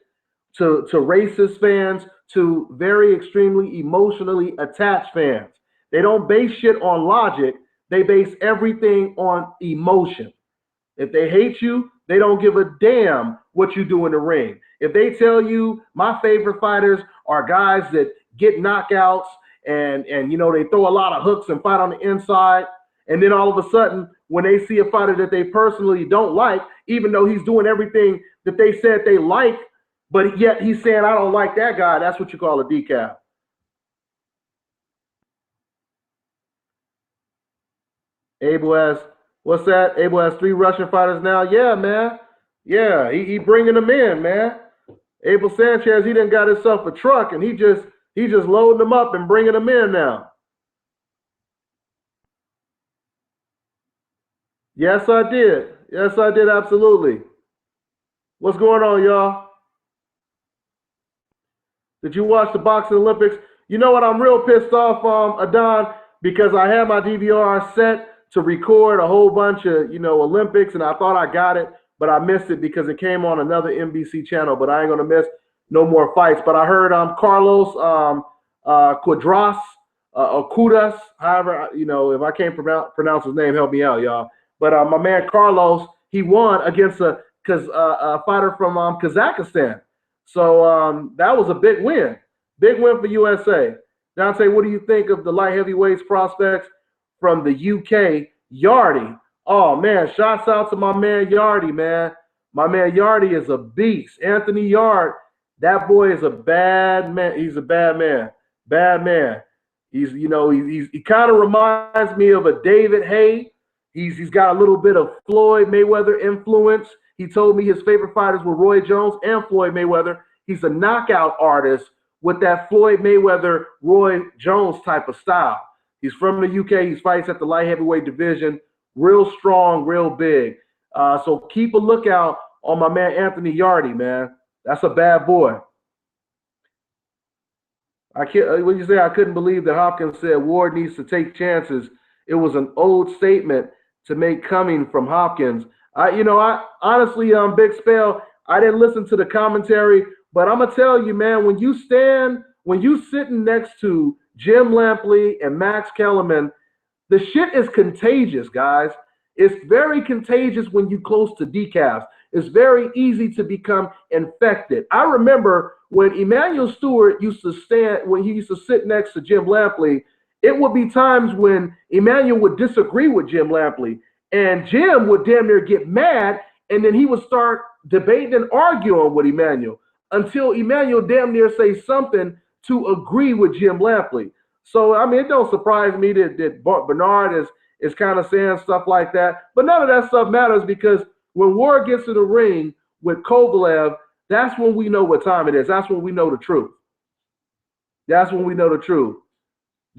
to racist fans to very extremely emotionally attached fans. They don't base shit on logic. They base everything on emotion. If they hate you, they don't give a damn what you do in the ring. If they tell you my favorite fighters are guys that get knockouts and they throw a lot of hooks and fight on the inside, and then all of a sudden when they see a fighter that they personally don't like, even though he's doing everything that they said they like, but yet he's saying I don't like that guy, that's what you call a decaf. Abel has, what's that? Abel has 3 Russian fighters now. Yeah, man. Yeah, he bringing them in, man. Abel Sanchez, he done got himself a truck and he just loading them up and bringing them in now. Yes, I did. Yes, I did. Absolutely. What's going on, y'all? Did you watch the boxing Olympics? You know what? I'm real pissed off, Adon, because I had my DVR set to record a whole bunch of, Olympics, and I thought I got it, but I missed it because it came on another NBC channel. But I ain't gonna miss no more fights. But I heard Carlos Cuadras or Kudas, however, if I can't pronounce his name, help me out, y'all. But my man Carlos, he won against a fighter from Kazakhstan. So that was a big win. Big win for USA. Dante, what do you think of the light heavyweights prospects from the UK, Yardy. Oh, man, shouts out to my man Yardy, man. My man Yardy is a beast. Anthony Yard, that boy is a bad man. He's a bad man. Bad man. He kind of reminds me of a David Haye. He's got a little bit of Floyd Mayweather influence. He told me his favorite fighters were Roy Jones and Floyd Mayweather. He's a knockout artist with that Floyd Mayweather, Roy Jones type of style. He's from the UK. He fights at the light heavyweight division. Real strong, real big. So keep a lookout on my man Anthony Yardy, man. That's a bad boy. What you say? I couldn't believe that Hopkins said Ward needs to take chances. It was an old statement to make coming from Hopkins. I honestly, Big Spell, I didn't listen to the commentary, but I'm gonna tell you, man, when you sitting next to Jim Lampley and Max Kellerman, the shit is contagious, guys. It's very contagious when you close to Dcafs. It's very easy to become infected. I remember when Emmanuel Stewart used to sit next to Jim Lampley, it would be times when Emmanuel would disagree with Jim Lampley, and Jim would damn near get mad, and then he would start debating and arguing with Emmanuel until Emmanuel damn near say something to agree with Jim Lampley. So, I mean, it don't surprise me that Bernard is kind of saying stuff like that. But none of that stuff matters, because when Ward gets to the ring with Kovalev, that's when we know what time it is. That's when we know the truth. That's when we know the truth.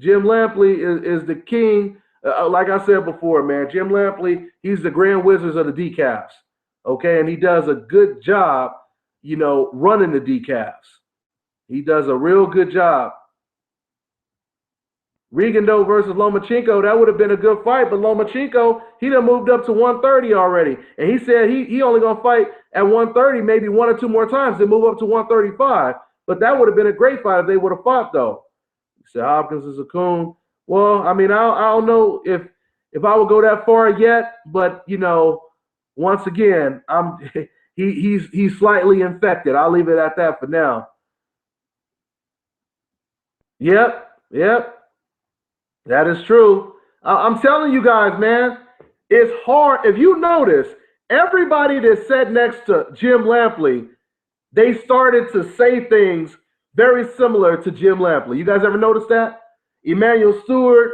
Jim Lampley is the king. Like I said before, man, Jim Lampley, he's the grand wizard of the Dcafs. Okay, and he does a good job, running the Dcafs. He does a real good job. Rigondeaux versus Lomachenko, that would have been a good fight, but Lomachenko, he done moved up to 130 already. And he said he only going to fight at 130 maybe one or two more times, then move up to 135. But that would have been a great fight if they would have fought, though. He said Hopkins is a coon. Well, I mean, I don't know if I would go that far yet, but, once again, he's slightly infected. I'll leave it at that for now. Yep. That is true. I'm telling you guys, man, it's hard. If you notice, everybody that sat next to Jim Lampley, they started to say things very similar to Jim Lampley. You guys ever notice that? Emmanuel Stewart.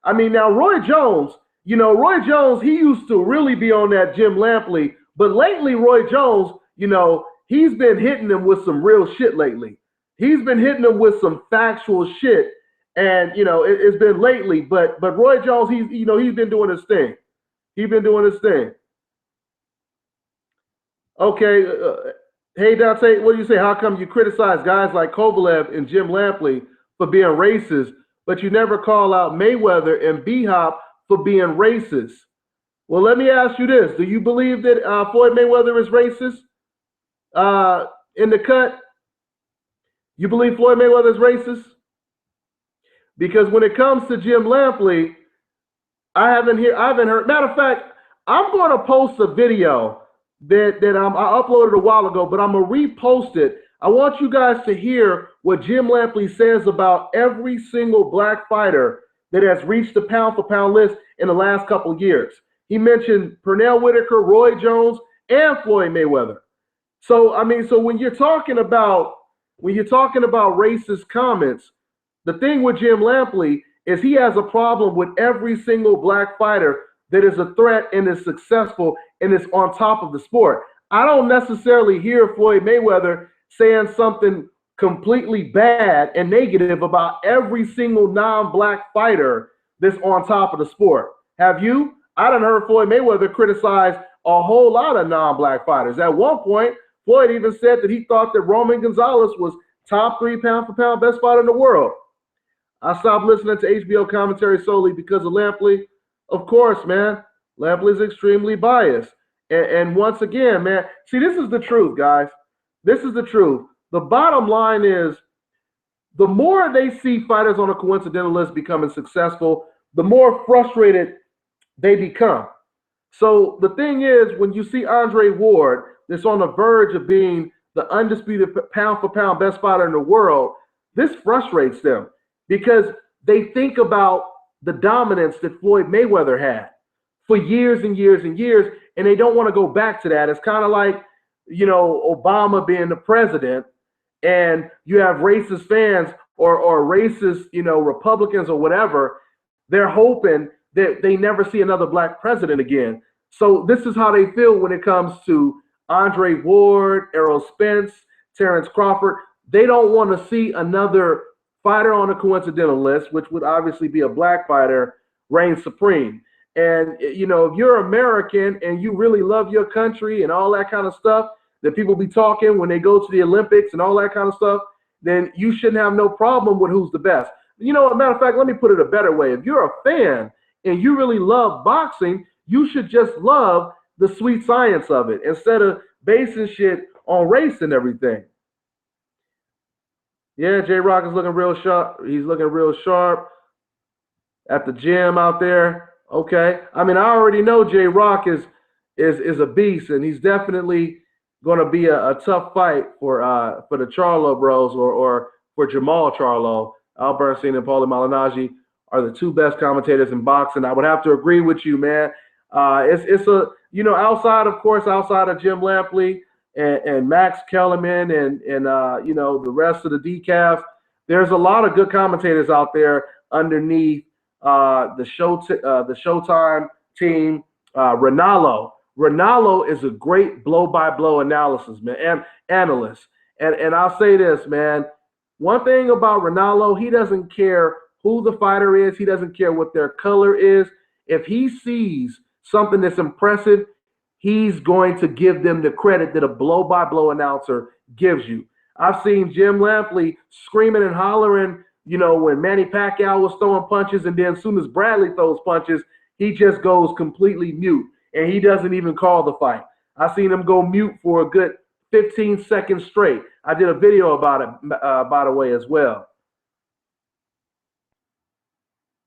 I mean, now Roy Jones, he used to really be on that Jim Lampley, but lately Roy Jones, he's been hitting him with some real shit lately. He's been hitting him with some factual shit. And, it's been lately, but Roy Jones, he's been doing his thing. He's been doing his thing. Okay. Hey, Dante, what do you say? How come you criticize guys like Kovalev and Jim Lampley for being racist, but you never call out Mayweather and B-Hop for being racist? Well, let me ask you this. Do you believe that Floyd Mayweather is racist in the cut? You believe Floyd Mayweather is racist? Because when it comes to Jim Lampley, I haven't heard. Matter of fact, I'm going to post a video that I uploaded a while ago, but I'm going to repost it. I want you guys to hear what Jim Lampley says about every single black fighter that has reached the pound-for-pound list in the last couple of years. He mentioned Pernell Whitaker, Roy Jones, and Floyd Mayweather. So, I mean, when you're talking about racist comments, the thing with Jim Lampley is he has a problem with every single black fighter that is a threat and is successful and is on top of the sport. I don't necessarily hear Floyd Mayweather saying something completely bad and negative about every single non-black fighter that's on top of the sport. Have you? I done heard Floyd Mayweather criticize a whole lot of non-black fighters. At one point, Floyd even said that he thought that Roman Gonzalez was top 3 pound-for-pound best fighter in the world. I stopped listening to HBO commentary solely because of Lampley. Of course, man. Lampley's extremely biased. And once again, man, see, this is the truth, guys. This is the truth. The bottom line is, the more they see fighters on a coincidental list becoming successful, the more frustrated they become. So the thing is, when you see Andre Ward, that's on the verge of being the undisputed pound-for-pound best fighter in the world, this frustrates them because they think about the dominance that Floyd Mayweather had for years and years and years, and they don't want to go back to that. It's kind of like, Obama being the president, and you have racist fans or racist, Republicans or whatever. They're hoping that they never see another black president again. So this is how they feel when it comes to Andre Ward, Errol Spence, Terrence Crawford. They don't want to see another fighter on the coincidental list, which would obviously be a black fighter, reign supreme. And, if you're American and you really love your country and all that kind of stuff that people be talking when they go to the Olympics and all that kind of stuff, then you shouldn't have no problem with who's the best. As a matter of fact, let me put it a better way. If you're a fan and you really love boxing, you should just love the sweet science of it instead of basing shit on race and everything. Yeah, J-Rock is looking real sharp. He's looking real sharp at the gym out there. Okay. I mean, I already know J-Rock is a beast, and he's definitely going to be a tough fight for the Charlo Bros or for Jamal Charlo. Al Bernstein and Paulie Malignaggi are the two best commentators in boxing. I would have to agree with you, man. It's a outside of Jim Lampley and Max Kellerman and the rest of the Dcafs, there's a lot of good commentators out there underneath the Showtime team. Ronaldo is a great blow-by-blow analysis, man, and analyst. And I'll say this, man. One thing about Ronaldo, he doesn't care who the fighter is. He doesn't care what their color is. If he sees something that's impressive, he's going to give them the credit that a blow-by-blow announcer gives you. I've seen Jim Lampley screaming and hollering, when Manny Pacquiao was throwing punches, and then as soon as Bradley throws punches, he just goes completely mute, and he doesn't even call the fight. I've seen him go mute for a good 15 seconds straight. I did a video about it, by the way, as well.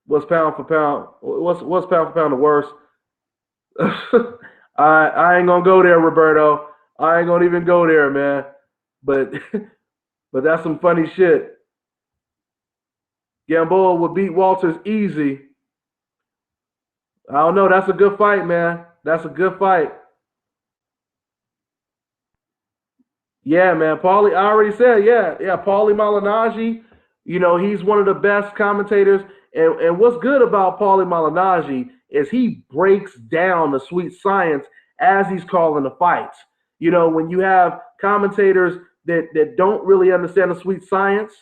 What's pound for pound? What's pound for pound the worst? I ain't gonna go there, Roberto. I ain't gonna even go there, man. But that's some funny shit. Gamboa would beat Walters easy. I don't know. That's a good fight, man. That's a good fight. Yeah, man. Paulie, I already said, yeah. Paulie Malignaggi, he's one of the best commentators. And what's good about Paulie Malignaggi is he breaks down the sweet science as he's calling the fights. When you have commentators that don't really understand the sweet science,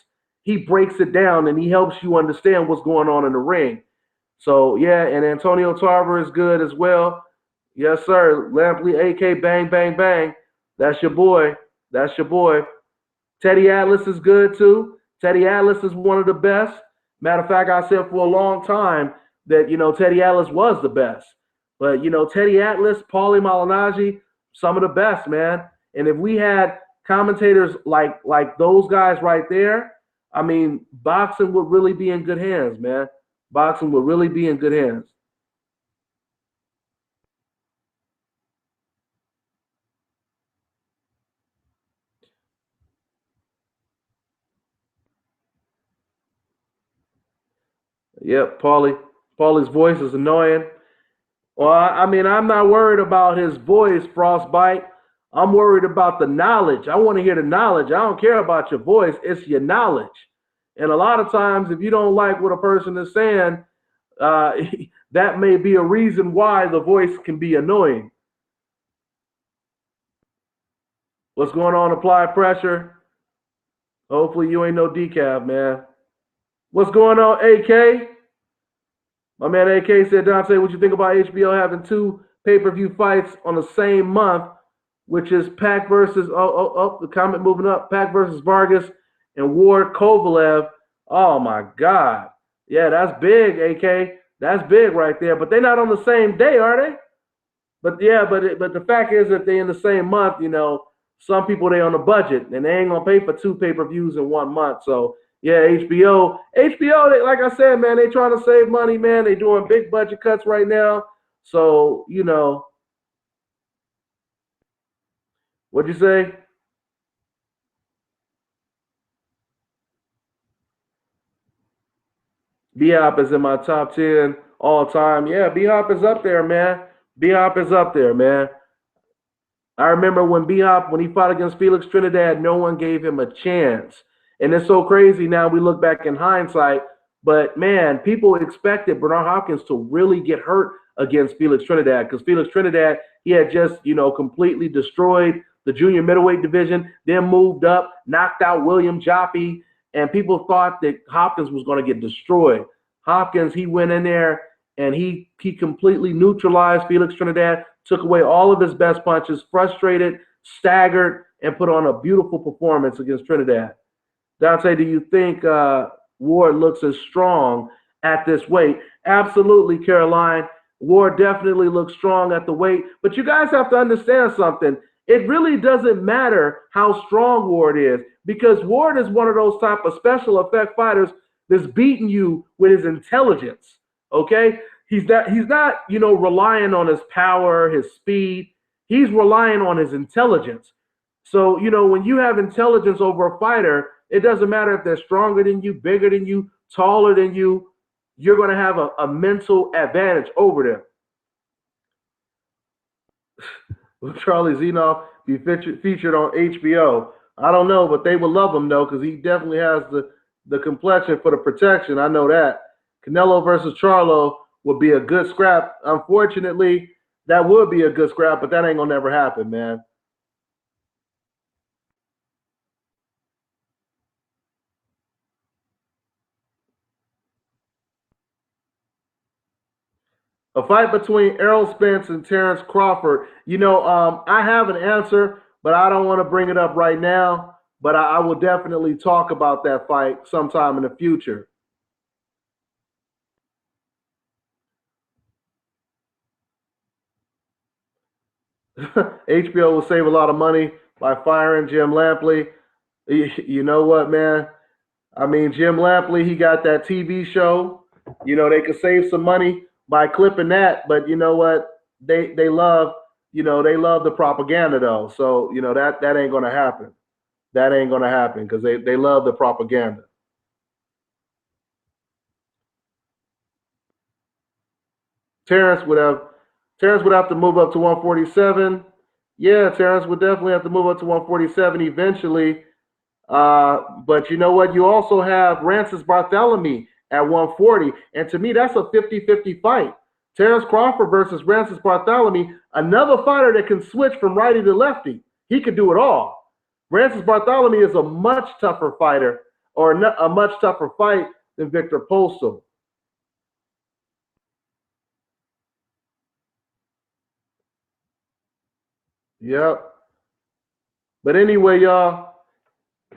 he breaks it down and he helps you understand what's going on in the ring. So, yeah, and Antonio Tarver is good as well. Yes, sir. Lampley, AK, bang, bang, bang. That's your boy. That's your boy. Teddy Atlas is good, too. Teddy Atlas is one of the best. Matter of fact, I said for a long time that, Teddy Atlas was the best. But, Teddy Atlas, Paulie Malignaggi, some of the best, man. And if we had commentators like those guys right there, I mean, boxing would really be in good hands, man. Boxing would really be in good hands. Yep, Paulie's voice is annoying. Well, I mean, I'm not worried about his voice, Frostbite. I'm worried about the knowledge. I want to hear the knowledge. I don't care about your voice. It's your knowledge. And a lot of times, if you don't like what a person is saying, that may be a reason why the voice can be annoying. What's going on? Apply pressure. Hopefully you ain't no decaf, man. What's going on, AK? My man AK said, Dante, what you think about HBO having two pay-per-view fights on the same month, which is Pac versus, the comment moving up, Pac versus Vargas and Ward Kovalev. Oh, my God. Yeah, that's big, AK. That's big right there. But they're not on the same day, are they? But, yeah, but the fact is that they're in the same month, some people, they on a budget, and they ain't going to pay for two pay-per-views in 1 month. So, yeah, HBO, they, like I said, man, they trying to save money, man. They doing big budget cuts right now. So, what'd you say? B-Hop is in my top 10 all time. Yeah, B-Hop is up there, man. B-Hop is up there, man. I remember when B-Hop, when he fought against Felix Trinidad, no one gave him a chance. And it's so crazy now we look back in hindsight. But, man, people expected Bernard Hopkins to really get hurt against Felix Trinidad because Felix Trinidad, he had just, completely destroyed the junior middleweight division, then moved up, knocked out William Jaffe, and people thought that Hopkins was going to get destroyed. Hopkins, he went in there and he completely neutralized Felix Trinidad, took away all of his best punches, frustrated, staggered, and put on a beautiful performance against Trinidad. Dante, do you think Ward looks as strong at this weight? Absolutely, Caroline. Ward definitely looks strong at the weight. But you guys have to understand something. It really doesn't matter how strong Ward is because Ward is one of those type of special effect fighters that's beating you with his intelligence, okay? He's not, relying on his power, his speed. He's relying on his intelligence. So, when you have intelligence over a fighter, it doesn't matter if they're stronger than you, bigger than you, taller than you, you're going to have a mental advantage over them. Will Charlie Zenoff be featured on HBO? I don't know, but they would love him, though, because he definitely has the complexion for the protection. I know that. Canelo versus Charlo would be a good scrap. Unfortunately, that would be a good scrap, but that ain't going to never happen, man. A fight between Errol Spence and Terrence Crawford. I have an answer, but I don't want to bring it up right now. But I will definitely talk about that fight sometime in the future. HBO will save a lot of money by firing Jim Lampley. You know what, man? I mean, Jim Lampley, he got that TV show. They could save some money by clipping that, but you know what? They love, they love the propaganda though. So, that ain't gonna happen. That ain't gonna happen because they love the propaganda. Terrence would have to move up to 147. Yeah, Terrence would definitely have to move up to 147 eventually. But you know what? You also have Francis Bartholomew at 140. And to me, that's a 50-50 fight. Terrence Crawford versus Francis Bartholomew, another fighter that can switch from righty to lefty. He could do it all. Francis Bartholomew is a much tougher fighter or a much tougher fight than Victor Postol. Yep. But anyway, y'all,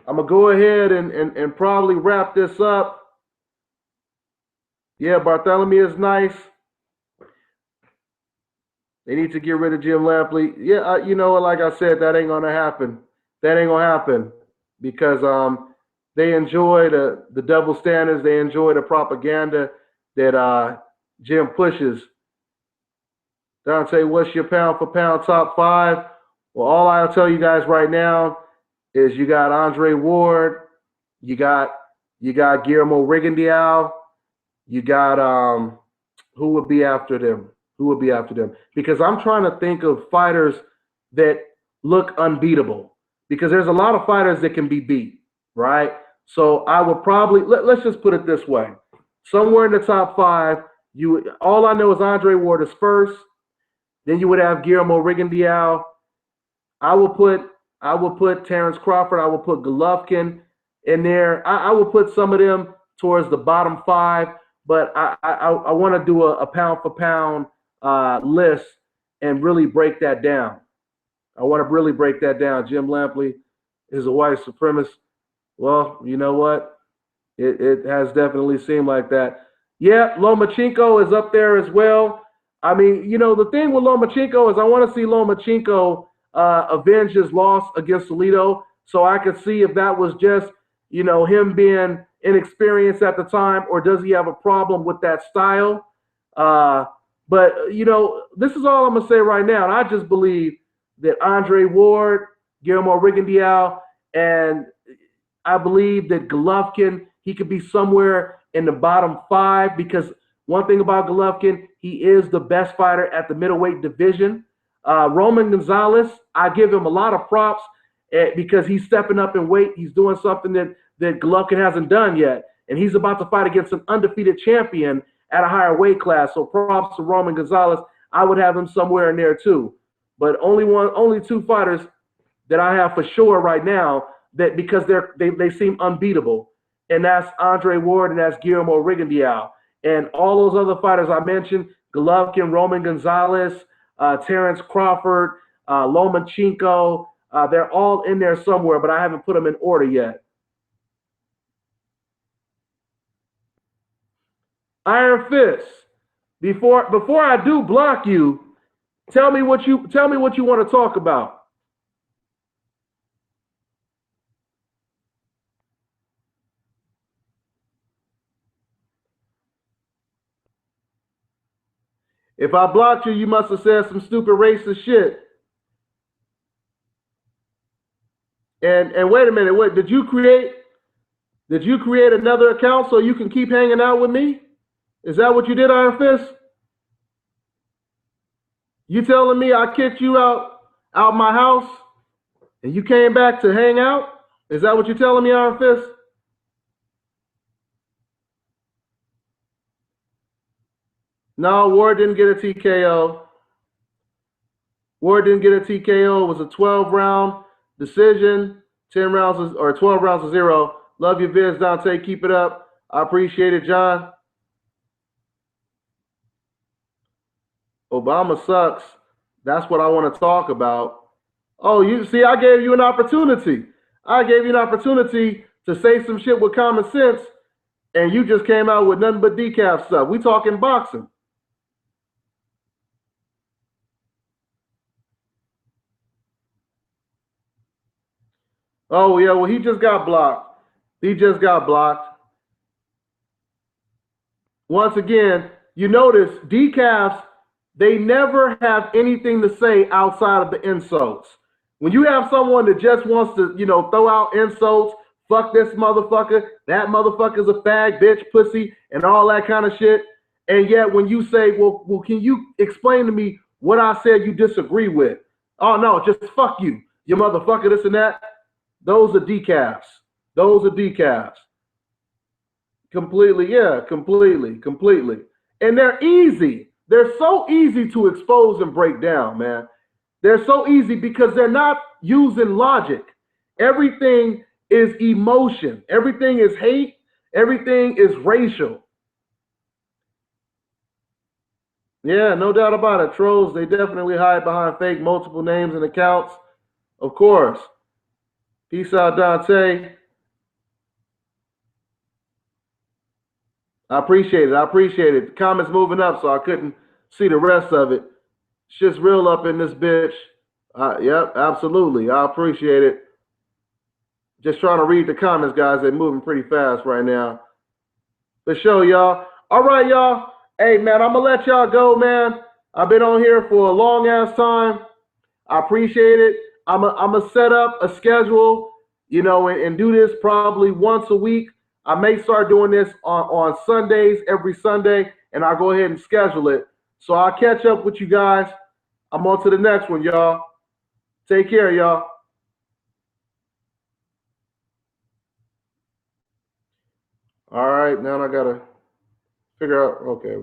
I'm going to go ahead and probably wrap this up. Yeah, Bartholomew is nice. They need to get rid of Jim Lampley. Yeah, like I said, that ain't going to happen. That ain't going to happen because they enjoy the double standards. They enjoy the propaganda that Jim pushes. Dante, what's your pound for pound top five? Well, all I'll tell you guys right now is you got Andre Ward, you got Guillermo Rigondeaux, you got who would be after them? Who would be after them? Because I'm trying to think of fighters that look unbeatable. Because there's a lot of fighters that can be beat, right? So I would probably let's just put it this way: somewhere in the top five, all I know is Andre Ward is first. Then you would have Guillermo Rigondeaux. I will put Terrence Crawford. I will put Golovkin in there. I will put some of them towards the bottom five. But I want to do a pound for pound list and really break that down. I want to really break that down. Jim Lampley is a white supremacist. Well, you know what? It has definitely seemed like that. Yeah, Lomachenko is up there as well. I mean, the thing with Lomachenko is I want to see Lomachenko avenge his loss against Salido so I could see if that was just, him being inexperienced at the time or does he have a problem with that style. But, this is all I'm going to say right now. And I just believe that Andre Ward, Guillermo Rigondeaux, and I believe that Golovkin, he could be somewhere in the bottom 5 because one thing about Golovkin, he is the best fighter at the middleweight division. Roman Gonzalez, I give him a lot of props because he's stepping up in weight. He's doing something that Golovkin hasn't done yet. And he's about to fight against an undefeated champion at a higher weight class. So props to Roman Gonzalez. I would have him somewhere in there too. But only 2 fighters that I have for sure right now that because they seem unbeatable. And that's Andre Ward and that's Guillermo Rigondeaux. And all those other fighters I mentioned, Golovkin, Roman Gonzalez, Terrence Crawford, Lomachenko, they're all in there somewhere, but I haven't put them in order yet. Iron Fist, before I do block you, tell me what you want to talk about. If I blocked you, you must have said some stupid racist shit. And wait a minute, what did you create another account so you can keep hanging out with me? Is that what you did, Iron Fist? You telling me I kicked you out my house and you came back to hang out? Is that what you're telling me, Iron Fist? No, Ward didn't get a TKO. Ward didn't get a TKO. It was a 12-round decision, 10 rounds or 12 rounds to 0. Love your vids, Dante. Keep it up. I appreciate it, John. Obama sucks. That's what I want to talk about. Oh, you see, I gave you an opportunity. I gave you an opportunity to say some shit with common sense, and you just came out with nothing but decaf stuff. We talking boxing. Oh, yeah, well, he just got blocked. He just got blocked. Once again, you notice Dcafs, they never have anything to say outside of the insults. When you have someone that just wants to, throw out insults, fuck this motherfucker, that motherfucker's a fag, bitch, pussy, and all that kind of shit, and yet when you say, well, can you explain to me what I said you disagree with? Oh, no, just fuck you, you motherfucker, this and that. Those are Dcafs. Those are Dcafs. Completely, yeah, completely. And they're easy. They're so easy to expose and break down, man. They're so easy because they're not using logic. Everything is emotion. Everything is hate. Everything is racial. Yeah, no doubt about it. Trolls, they definitely hide behind fake multiple names and accounts. Of course. Peace out, Dante. I appreciate it. I appreciate it. The comments moving up, so I couldn't see the rest of it. Shit's real up in this bitch. Yep, absolutely. I appreciate it. Just trying to read the comments, guys. They're moving pretty fast right now. For sure, y'all. All right, y'all. Hey, man, I'm going to let y'all go, man. I've been on here for a long-ass time. I appreciate it. I'm going to set up a schedule, and do this probably once a week. I may start doing this on Sundays, every Sunday, and I'll go ahead and schedule it. So I'll catch up with you guys. I'm on to the next one, y'all. Take care, y'all. All right, now I got to figure out, okay.